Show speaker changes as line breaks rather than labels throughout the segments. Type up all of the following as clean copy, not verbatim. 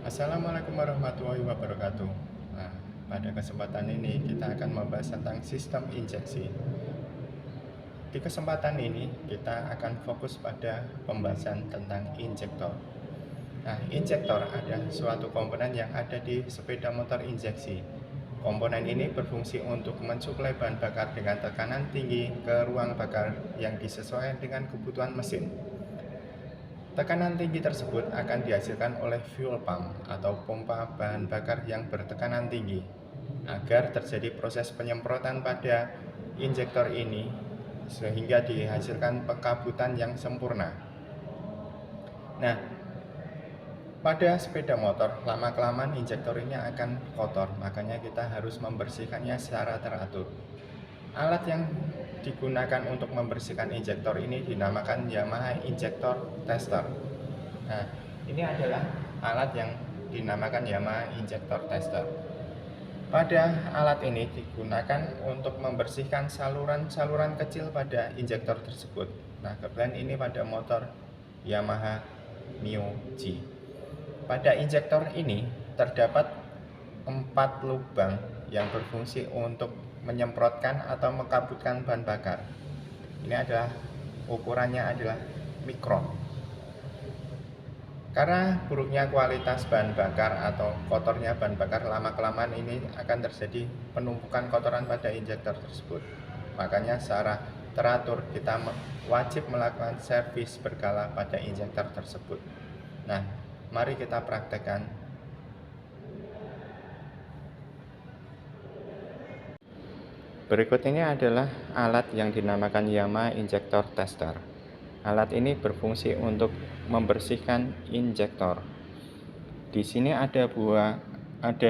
Assalamualaikum warahmatullahi wabarakatuh. Nah, pada kesempatan ini kita akan membahas tentang sistem injeksi. Di kesempatan ini kita akan fokus pada pembahasan tentang injektor. Nah, injektor adalah suatu komponen yang ada di sepeda motor injeksi. Komponen ini berfungsi untuk mensuplai bahan bakar dengan tekanan tinggi ke ruang bakar yang disesuaikan dengan kebutuhan mesin. Tekanan tinggi tersebut akan dihasilkan oleh fuel pump atau pompa bahan bakar yang bertekanan tinggi agar terjadi proses penyemprotan pada injektor ini sehingga dihasilkan pengkabutan yang sempurna. Nah, pada sepeda motor lama-kelamaan injektor ini akan kotor, makanya kita harus membersihkannya secara teratur. Alat yang digunakan untuk membersihkan injektor ini dinamakan Yamaha Injector Tester. Nah, ini adalah alat yang dinamakan Yamaha Injector Tester. Pada alat ini digunakan untuk membersihkan saluran-saluran kecil pada injektor tersebut. Nah, kebetulan ini pada motor Yamaha Mio G. Pada injektor ini terdapat 4 lubang yang berfungsi untuk menyemprotkan atau mengkabutkan bahan bakar. Ini adalah ukurannya adalah mikron. Karena buruknya kualitas bahan bakar atau kotornya bahan bakar lama-kelamaan ini akan terjadi penumpukan kotoran pada injektor tersebut. Makanya secara teratur kita wajib melakukan servis berkala pada injektor tersebut. Nah, mari kita praktekkan. Berikut ini adalah alat yang dinamakan Yamaha Injector Tester. Alat ini berfungsi untuk membersihkan injektor. Di sini ada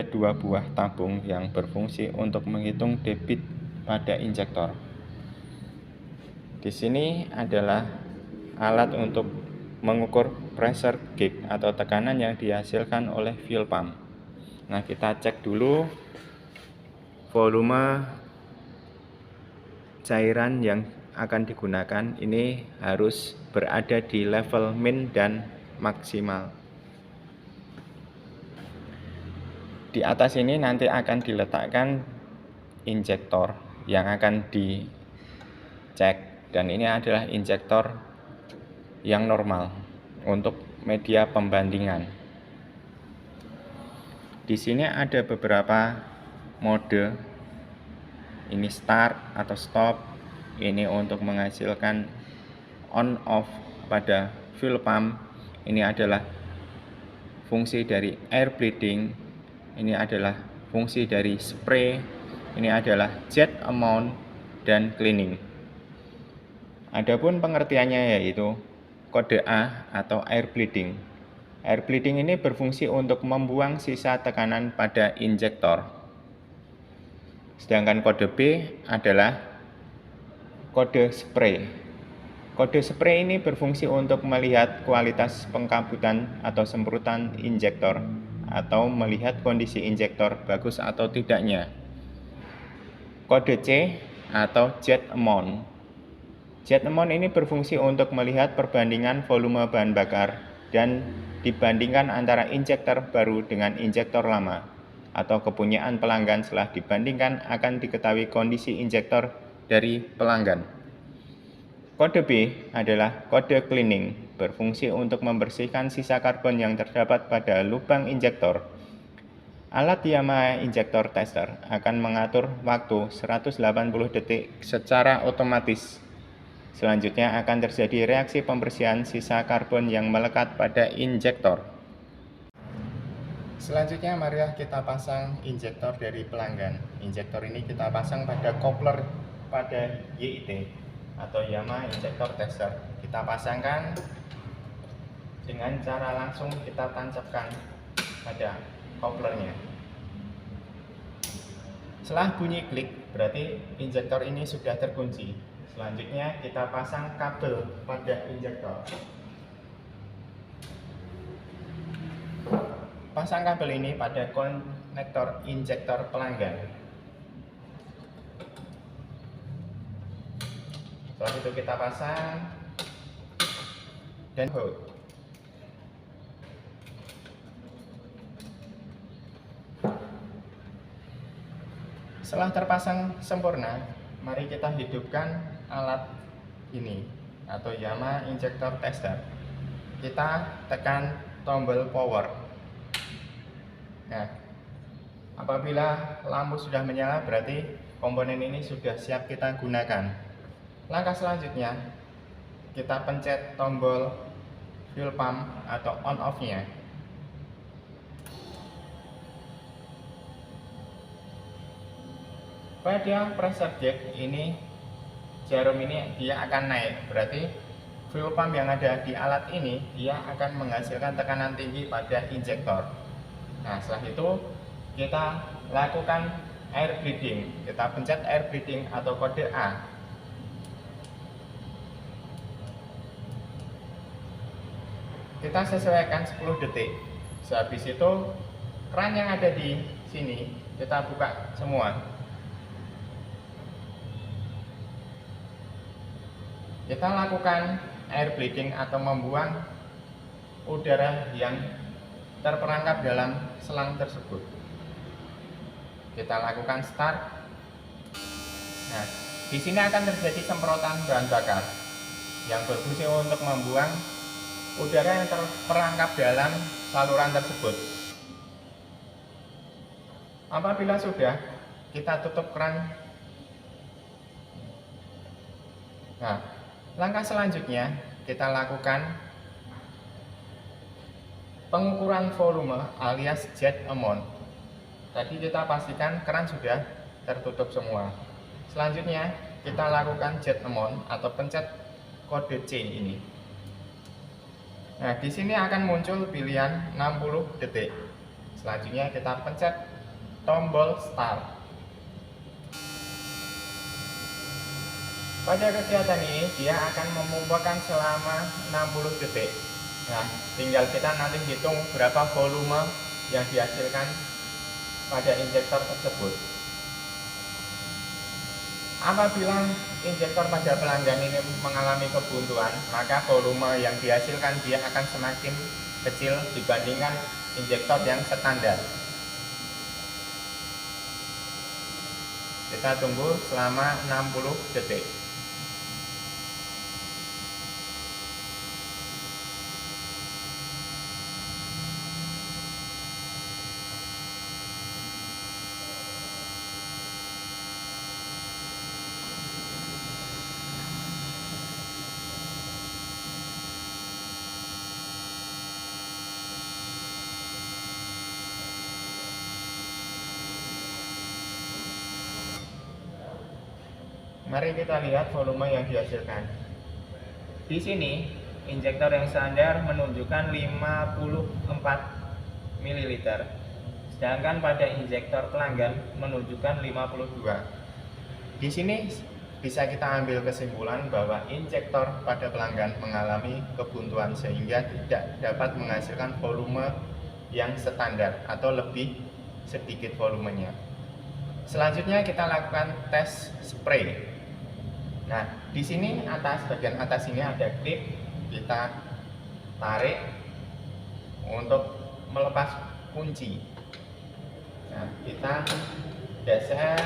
dua buah tabung yang berfungsi untuk menghitung debit pada injektor. Di sini adalah alat untuk mengukur pressure gauge atau tekanan yang dihasilkan oleh fuel pump. Nah, kita cek dulu volume cairan yang akan digunakan ini harus berada di level min dan maksimal. Di atas ini nanti akan diletakkan injektor yang akan dicek, dan ini adalah injektor yang normal untuk media pembandingan. Di sini ada beberapa mode. Ini start atau stop, ini untuk menghasilkan on off pada fuel pump. Ini adalah fungsi dari air bleeding, ini adalah fungsi dari spray, ini adalah jet amount dan cleaning. Adapun pengertiannya yaitu kode A atau air bleeding. Air bleeding ini berfungsi untuk membuang sisa tekanan pada injektor. Sedangkan kode B adalah kode spray. Kode spray ini berfungsi untuk melihat kualitas pengkabutan atau semprotan injektor atau melihat kondisi injektor bagus atau tidaknya. Kode C atau jet amount. Jet amount ini berfungsi untuk melihat perbandingan volume bahan bakar dan dibandingkan antara injektor baru dengan injektor lama, atau kepunyaan pelanggan setelah dibandingkan akan diketahui kondisi injektor dari pelanggan. Kode B adalah kode cleaning, berfungsi untuk membersihkan sisa karbon yang terdapat pada lubang injektor. Alat Yamaha Injector Tester akan mengatur waktu 180 detik secara otomatis. Selanjutnya akan terjadi reaksi pembersihan sisa karbon yang melekat pada injektor. Selanjutnya mari kita pasang injektor dari pelanggan. Injektor ini kita pasang pada coupler pada YIT atau Yamaha Injector Tester. Kita pasangkan dengan cara langsung kita tancapkan pada couplernya. Setelah bunyi klik, berarti injektor ini sudah terkunci. Selanjutnya kita pasang kabel pada injektor. Pasang kabel ini pada konektor injektor pelanggan. Setelah itu kita pasang dan hold. Setelah terpasang sempurna, mari kita hidupkan alat ini atau Yamaha injector tester. Kita tekan tombol power. Nah, apabila lampu sudah menyala berarti komponen ini sudah siap kita gunakan. Langkah selanjutnya, kita pencet tombol fuel pump atau on off-nya. Pada pressure gauge ini, jarum ini dia akan naik, berarti fuel pump yang ada di alat ini dia akan menghasilkan tekanan tinggi pada injektor. Nah, setelah itu kita lakukan air bleeding. Kita pencet air bleeding atau kode A. Kita sesuaikan 10 detik. Sehabis itu keran yang ada di sini kita buka semua. Kita lakukan air bleeding atau membuang udara yang terperangkap dalam selang tersebut. Kita lakukan start. Nah, di sini akan terjadi semprotan bahan bakar yang berfungsi untuk membuang udara yang terperangkap dalam saluran tersebut. Apabila sudah, kita tutup keran. Nah, langkah selanjutnya kita lakukan pengukuran volume alias jet amount. Tadi kita pastikan keran sudah tertutup semua. Selanjutnya kita lakukan jet amount atau pencet kode C ini. Nah, di sini akan muncul pilihan 60 detik. Selanjutnya kita pencet tombol start. Pada kegiatan ini dia akan memumpahkan selama 60 detik. Nah, tinggal kita nanti hitung berapa volume yang dihasilkan pada injektor tersebut. Apabila injektor pada pelanggan ini mengalami kebuntuan, maka volume yang dihasilkan dia akan semakin kecil dibandingkan injektor yang standar. Kita tunggu selama 60 detik. Mari kita lihat volume yang dihasilkan. Di sini, injektor yang standar menunjukkan 54 ml, sedangkan pada injektor pelanggan menunjukkan 52. Di sini bisa kita ambil kesimpulan bahwa injektor pada pelanggan mengalami kebuntuan sehingga tidak dapat menghasilkan volume yang standar atau lebih sedikit volumenya. Selanjutnya kita lakukan tes spray. Nah, di sini bagian atas ini ada klip, kita tarik untuk melepas kunci. Nah, kita geser,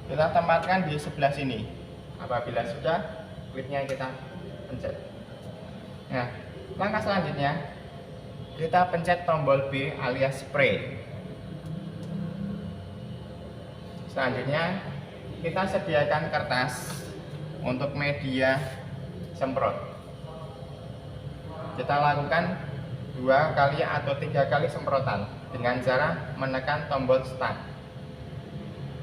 kita tempatkan di sebelah sini. Apabila sudah, klipnya kita pencet. Nah, langkah selanjutnya kita pencet tombol B alias spray. Selanjutnya kita sediakan kertas untuk media semprot. Kita lakukan 2 kali atau 3 kali semprotan dengan cara menekan tombol start.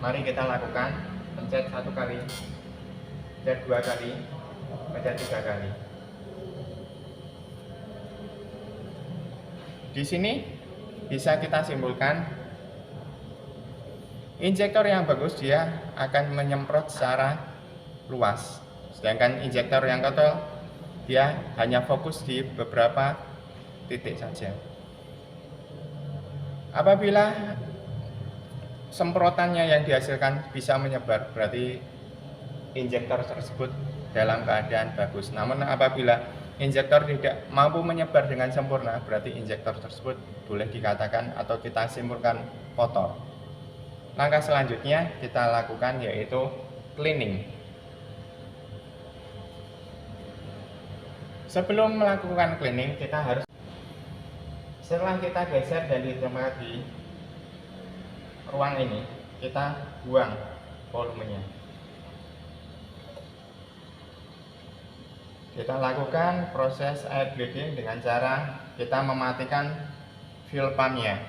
Mari kita lakukan, pencet 1 kali, pencet 2 kali, pencet 3 kali. Di sini bisa kita simpulkan injektor yang bagus dia akan menyemprot secara luas, sedangkan injektor yang kotor dia hanya fokus di beberapa titik saja. Apabila semprotannya yang dihasilkan bisa menyebar, berarti injektor tersebut dalam keadaan bagus. Namun apabila injektor tidak mampu menyebar dengan sempurna, berarti injektor tersebut boleh dikatakan atau kita simpulkan kotor. Langkah selanjutnya kita lakukan yaitu cleaning. Sebelum melakukan cleaning, setelah kita geser dan ditempatkan di ruang ini, kita buang volumenya. Kita lakukan proses air bleeding dengan cara kita mematikan fuel pumpnya.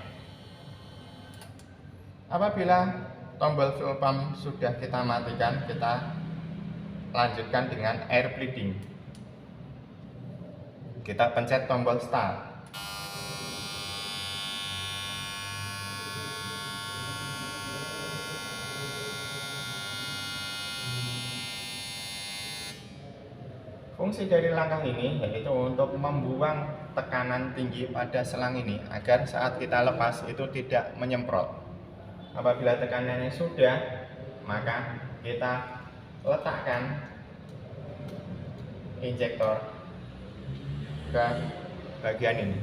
Apabila tombol fuel pump sudah kita matikan, kita lanjutkan dengan air bleeding. Kita pencet tombol start. Fungsi dari langkah ini yaitu untuk membuang tekanan tinggi pada selang ini agar saat kita lepas itu tidak menyemprot. Apabila tekanannya sudah, maka kita letakkan injektor ke bagian ini.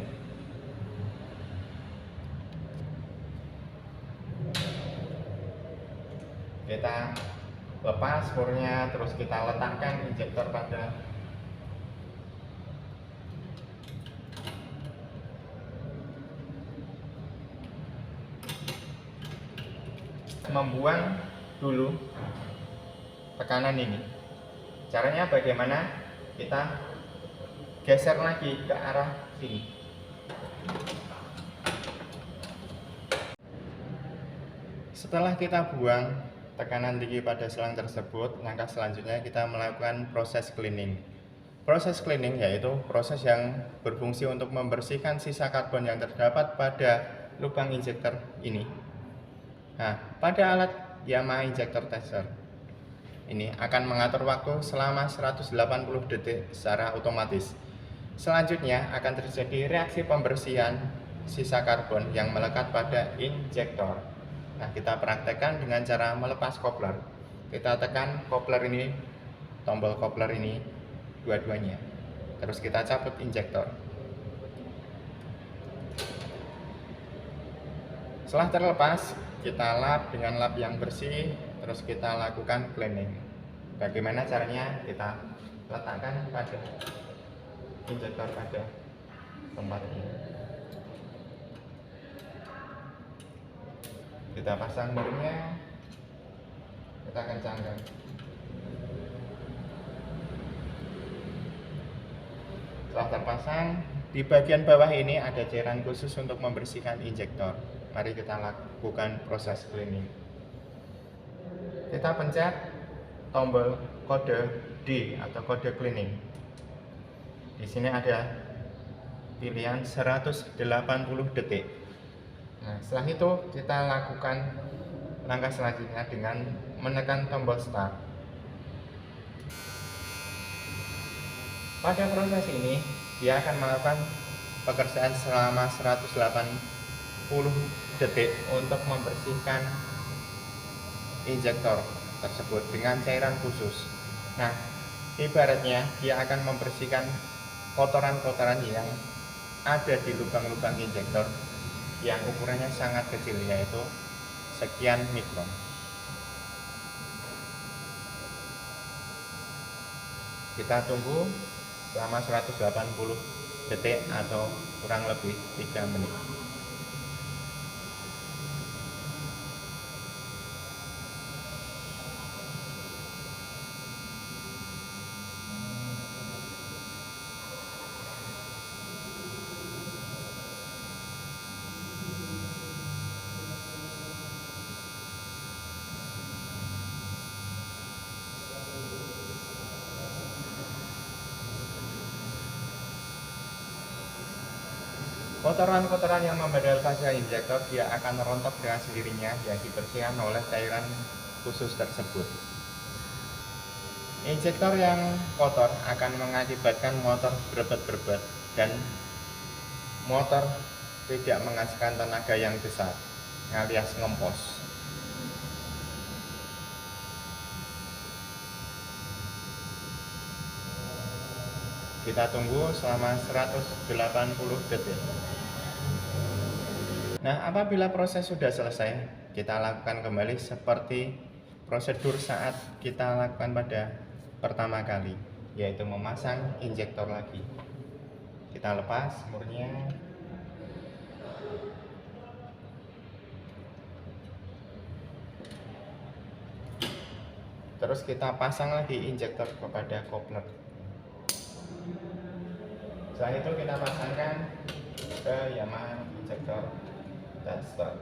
Kita lepas spurnya, terus kita letakkan injektor pada membuang dulu tekanan ini. Caranya bagaimana? Kita geser lagi ke arah sini. Setelah kita buang tekanan tinggi pada selang tersebut, langkah selanjutnya kita melakukan proses cleaning. Proses cleaning yaitu proses yang berfungsi untuk membersihkan sisa karbon yang terdapat pada lubang injektor ini. Nah, pada alat Yamaha Injector Tester ini akan mengatur waktu selama 180 detik secara otomatis. Selanjutnya akan terjadi reaksi pembersihan sisa karbon yang melekat pada injektor. Nah, kita praktekkan dengan cara melepas kopler. Kita tekan kopler ini, tombol kopler ini dua-duanya. Terus kita cabut injektor. Setelah terlepas, kita lap dengan lap yang bersih, terus kita lakukan cleaning. Bagaimana caranya? Kita letakkan pada injektor pada tempat ini. Kita pasang bornya, kita kencangkan. Setelah terpasang, di bagian bawah ini ada cairan khusus untuk membersihkan injektor. Mari kita lakukan proses cleaning. Kita pencet tombol kode D atau kode cleaning. Di sini ada pilihan 180 detik. Nah, setelah itu kita lakukan langkah selanjutnya dengan menekan tombol start. Pada proses ini, dia akan melakukan pekerjaan selama 180 detik untuk membersihkan injektor tersebut dengan cairan khusus. Nah, ibaratnya dia akan membersihkan kotoran-kotoran yang ada di lubang-lubang injektor yang ukurannya sangat kecil, yaitu sekian mikron. Kita tunggu selama 180 detik atau kurang lebih 3 menit. Kotoran-kotoran yang membedel pada injektor dia akan rontok dengan sendirinya yang dibersihkan oleh cairan khusus tersebut. Injektor yang kotor akan mengakibatkan motor berbet-berbet dan motor tidak menghasilkan tenaga yang besar alias ngempos. Kita tunggu selama 180 detik. Nah, apabila proses sudah selesai, kita lakukan kembali seperti prosedur saat kita lakukan pada pertama kali, yaitu memasang injektor lagi. Kita lepas murnya. Terus kita pasang lagi injektor kepada coupler. Setelah itu kita pasangkan ke Yamaha injektor dan start.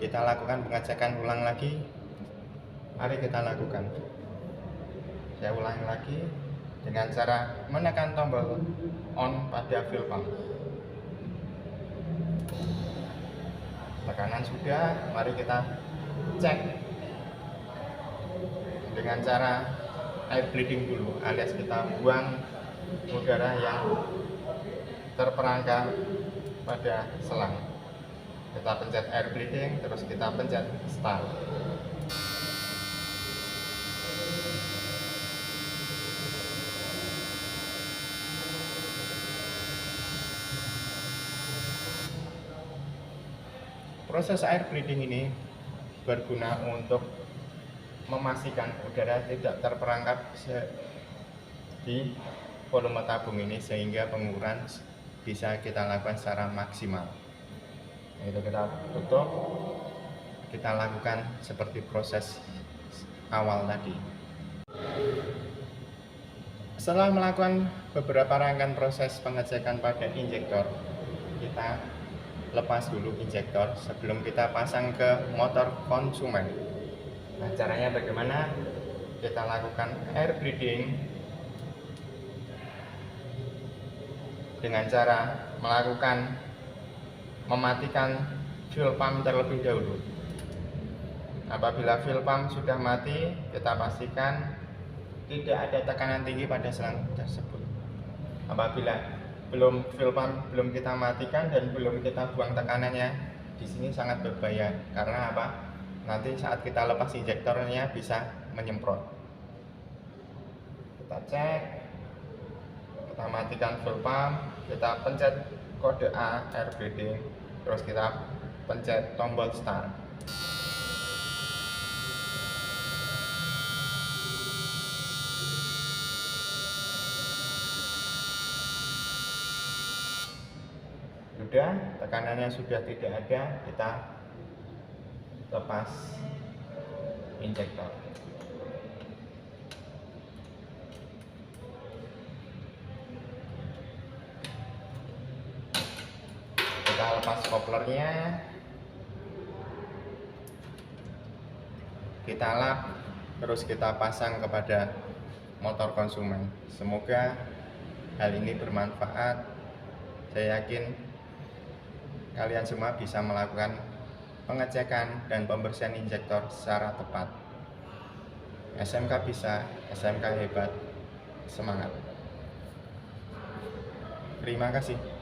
Kita lakukan pengecekan ulang lagi. Mari kita lakukan. Saya ulangi lagi dengan cara menekan tombol on pada fuel pump. Tekanan sudah, mari kita cek dengan cara air bleeding dulu, alias kita buang udara yang terperangkap pada selang. Kita pencet air bleeding, terus kita pencet start. Proses air bleeding ini berguna untuk memastikan udara tidak terperangkap di volume tabung ini, sehingga pengukuran bisa kita lakukan secara maksimal. Itu kita tutup, kita lakukan seperti proses awal tadi. Setelah melakukan beberapa rangkaian proses pengecekan pada injektor, kita lepas dulu injektor sebelum kita pasang ke motor konsumen. Nah, caranya bagaimana? Kita lakukan air bleeding dengan cara mematikan fuel pump terlebih dahulu. Apabila fuel pump sudah mati, kita pastikan tidak ada tekanan tinggi pada selang tersebut. Apabila fuel pump belum kita matikan dan belum kita buang tekanannya, di sini sangat berbahaya. Karena apa? Nanti saat kita lepas injektornya bisa menyemprot. Kita cek, kita matikan fuel pump, kita pencet kode A air bleeding, terus kita pencet tombol start. Sudah, tekanannya sudah tidak ada, kita lepas injektor. Kita lepas couplernya, kita lap, terus kita pasang kepada motor konsumen. Semoga hal ini bermanfaat. Saya yakin kalian semua bisa melakukan pengecekan dan pembersihan injektor secara tepat. SMK bisa, SMK hebat, semangat. Terima kasih.